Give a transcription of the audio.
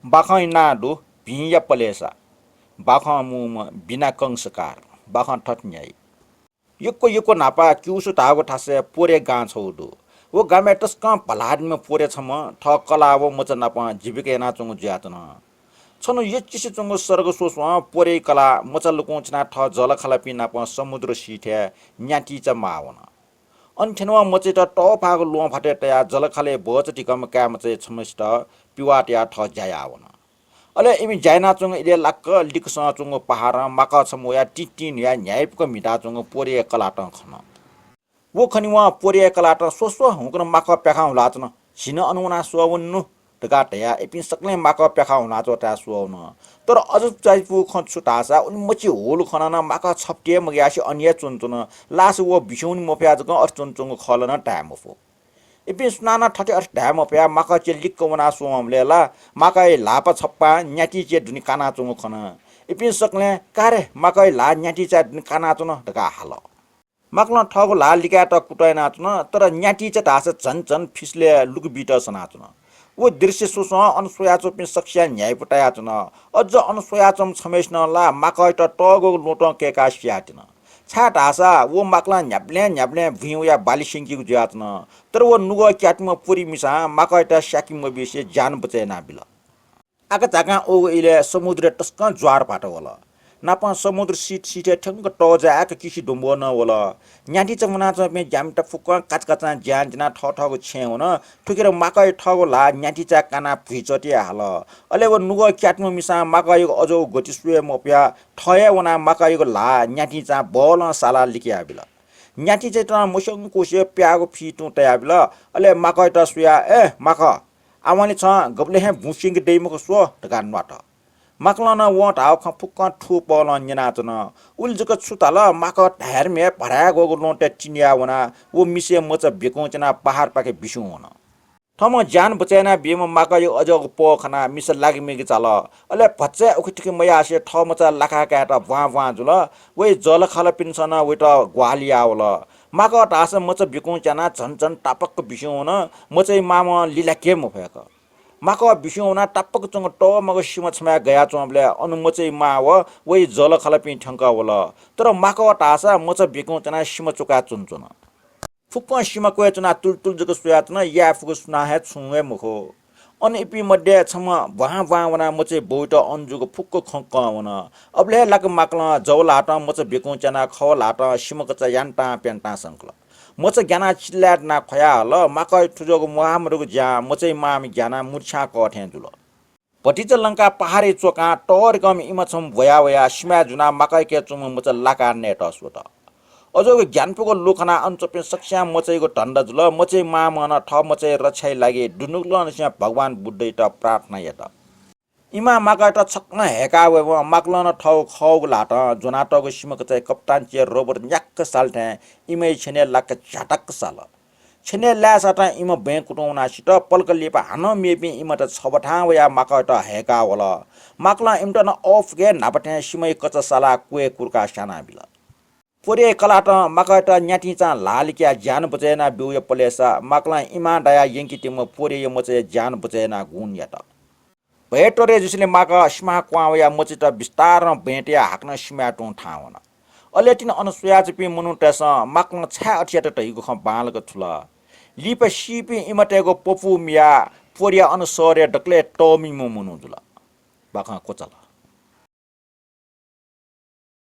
Bakang inado binya palesa. Bakang mu bina kangskar. Bakang thot nyai. Yuko napa kyusu tago thase pore गाँ छौदो वो गामे टस्का पलाड में पोरे छम ठ कला वो मच नपा जीविका ना चंगु ज्यातन छनु यच्चिस चंगु सर्ग सोसवा पोरे कला मचल कोचना ठ जल खला पिना प समुद्र सिठे न्याटी च मावन अन्ठेनवा मचे त टपाको लुवा फाटे तया जल खले बच टिकम का मचे छमस्ट पिवाट या ठ जायावन अले इमी जाइना चंगु इले लक्क लिकस चंगु पहाड माका छमु या टिटिन या न्यायपको मिटा चंगु पोरे कला ट खन वो खनिवा पोरिया कलाट सोसो हुकन माका प्याखा हुलाचन सिन अनुना सुवन्नु टका टया एपिन सक्ले माका प्याखा हुना चोटा सुवन तर अझ चाइपु खछु तासा उन मची होल खनाना माका छप्टे मग्यासी अन्य चुनचुन लास वो बिसौन मोप्या जक अर्चुनचुङ खलन टाइम फो एपिन सुनाना ठटे अर टाइम प्या माका चे लिक्क वना सुवमले ला माका लापा छप्पा न्याटी चे दुनी काना चुङ खन एपिन सक्ले कारे माका ला न्याटी चा दुनी काना चुन टका हाल माक्न ठगो लाल लिका त कुटाइ नाच्न तर न्याटी च ढास झन फिसले लुक बिट सनाच्न वो दृश्य सुस अनसोयाचो पिन सक्सिया न्याय पटायाच्न अझ अनसोयाचम छमेस्न ला माकै त टगो लोट केका स्याटिन छा ढासा वो माक्ला न्याप्ले भिउ या बाली सिंकीको ज्याच्न तर वो नुग क्याटम पुरी मिसा माकै त स्याकी मबिसे जान बचेना बिल आका जाका ओ इले समुद्र टस्क ज्वार पाटो होला नापा समुद्र सिटे ठंग टजा आक किसी डुम्बो न होला न्याटी चमना चमे जामटा फुक काचकाचा ज्यान जना ठठगो छेउ न ठुकेर माकै ठगो ला न्याटी चा काना भुइचटी हाल अले वो नुग क्याटम मिसा माकै अजो गति सुए मप्या ठय वना माकै ला न्याटी चा बल साला लिकिया बिल न्याटी चाहिँ त मुसङ कोसे प्यागो फिटु तया बिल अले माकै त सुया ए माख आवाले छ गबले हे भुसिङ डेमको सो टका नट माक्लन वट हाउ ख फुक्क ठु पल न्यनाचन उल्जक छुताल माक ढार मे भरा गगो लोटे चिनिया वना वो मिसे मच बेकोचना पहाड पाके बिसु हुन थम जान बचैना बेम माक यो अजग प खना मिस लागि मेगि चाल अले भच्चे उखटिके मया से ठ मचा लाखा काटा वा जुल वे जल खल पिनसन वे त ग्वालिया वल माक टास मच बेकोचना झन टापक बिसु हुन मचै माम लीला के मफयक माक बिसुना टापक चंग ट मग सिम छमा गया चोमले अनुमचै मा वै जल खलपि ठंका वल तर माक टासा मच बेको तना सिम चुका चुनचुन फुक्क सिम को चना तुलतुल जक सुया तना या फुक सुना हे छुए मुखो अन इपि मध्ये छम वहा वना मचै बोइट अन्जुको फुक्क खंक वन अबले लक माकल जौलाट मच बेको चना खवलाट सिम कचा यान्टा पेन्टा संकल मच ज्ञाना चिल्लाट ना खया हल माकै ठुजोको मुहामरुको ज्या मचै माम ज्ञाना मुर्छा कठे जुल पटिच लंका पहाडी चोका टोर कम इमछम भया सिमा जुना माकै के चुम मच लाका नेट असोत अजोको ज्ञानपुको लोखना अञ्चपे सक्स्या मचैको ढण्ड जुल मचै माम न ठ मचै रछाइ लागि दुनुक्ल नसिया भगवान बुद्धै त प्रार्थना यत इमा माकै त छक्न हेका व माक्लन ठौ खौग लाट जोनाटको सिमक चाहिँ कप्तान चे रोबर्ट न्याक्क साल्थे इमै छने लाक झटक साल छने ल्यासटा इम बैंक कुटौना सिट पल्क लेपा हान मेपि इम त छबठा वया माकै त हेका वल माक्ला इमटन अफ गे नापठे सिमै कच साला कुए कुरका साना बिल पोरे कलाट माकै त न्याटी चा लालिक्या ज्यान बचेना बिउ पलेसा माक्ला इमा दया यंकी टिम पोरे मचे ज्यान बचेना गुण यत भेटोरे जसले माका स्मा क्वावया मचित विस्तार भेटिया हाक्न स्म्याटु ठावन अलेटिन अनसुया चपि मुनु तस माक्न छा अठिया त तइको ख बालक थुल लिप सिपि इमटेको पपु मिया पोरिया अनुसरे डक्ले टोमि मुनु जुल बाका कोचल